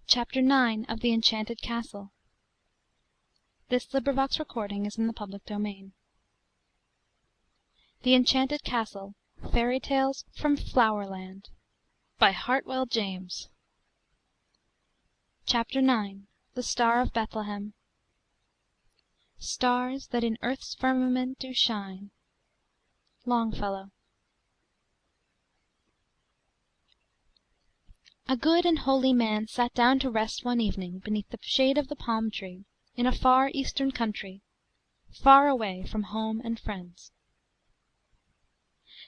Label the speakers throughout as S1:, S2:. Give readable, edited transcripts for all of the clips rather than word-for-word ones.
S1: CHAPTER IX. Of the Enchanted Castle. The Enchanted Castle. Fairy Tales from Flowerland. By Hartwell James. CHAPTER IX. The Star of Bethlehem. Stars that in earth's firmament do shine. Longfellow. A good and holy man sat down to rest one evening beneath the shade of the palm tree, in a far eastern country, far away from home and friends.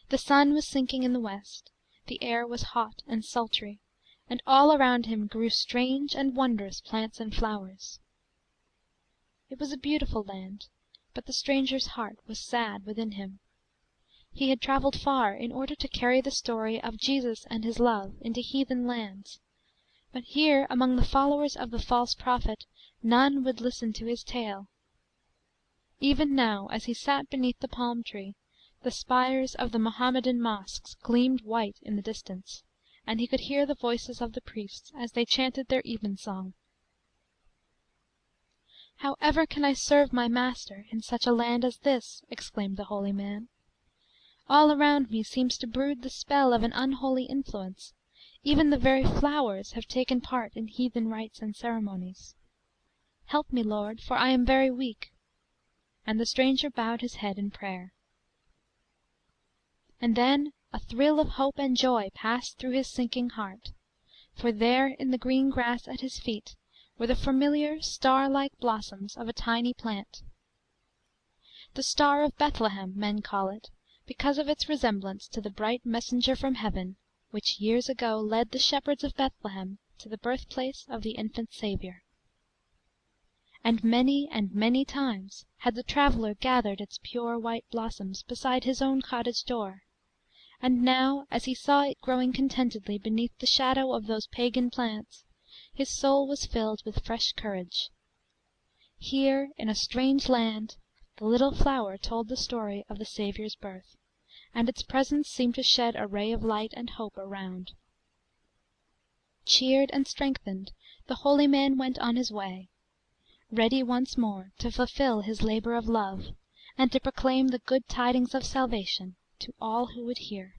S1: The sun was sinking in the west, the air was hot and sultry, and all around him grew strange and wondrous plants and flowers. It was a beautiful land, but the stranger's heart was sad within him. He had travelled far in order to carry the story of Jesus and his love into heathen lands, but here among the followers of the false prophet none would listen to his tale. Even now, as he sat beneath the palm tree, the spires of the Mohammedan mosques gleamed white in the distance, and he could hear the voices of the priests as they chanted their evensong. "How ever can I serve my Master in such a land as this?" exclaimed the holy man. "All around me seems to brood the spell of an unholy influence. Even the very flowers have taken part in heathen rites and ceremonies. Help me, Lord, for I am very weak." And the stranger bowed his head in prayer. And then a thrill of hope and joy passed through his sinking heart, for there in the green grass at his feet were the familiar star like blossoms of a tiny plant. The Star of Bethlehem men call it, because of its resemblance to the bright messenger from heaven, which years ago led the shepherds of Bethlehem to the birthplace of the infant Saviour. And many times had the traveller gathered its pure white blossoms beside his own cottage door, and now, as he saw it growing contentedly beneath the shadow of those pagan plants, his soul was filled with fresh courage. Here, in a strange land, the little flower told the story of the Saviour's birth, and its presence seemed to shed a ray of light and hope around. Cheered and strengthened, the holy man went on his way, ready once more to fulfil his labour of love, and to proclaim the good tidings of salvation to all who would hear.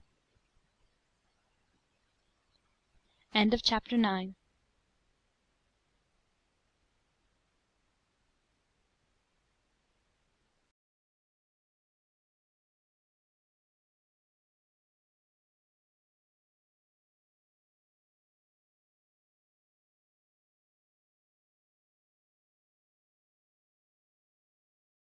S1: Chapter 10.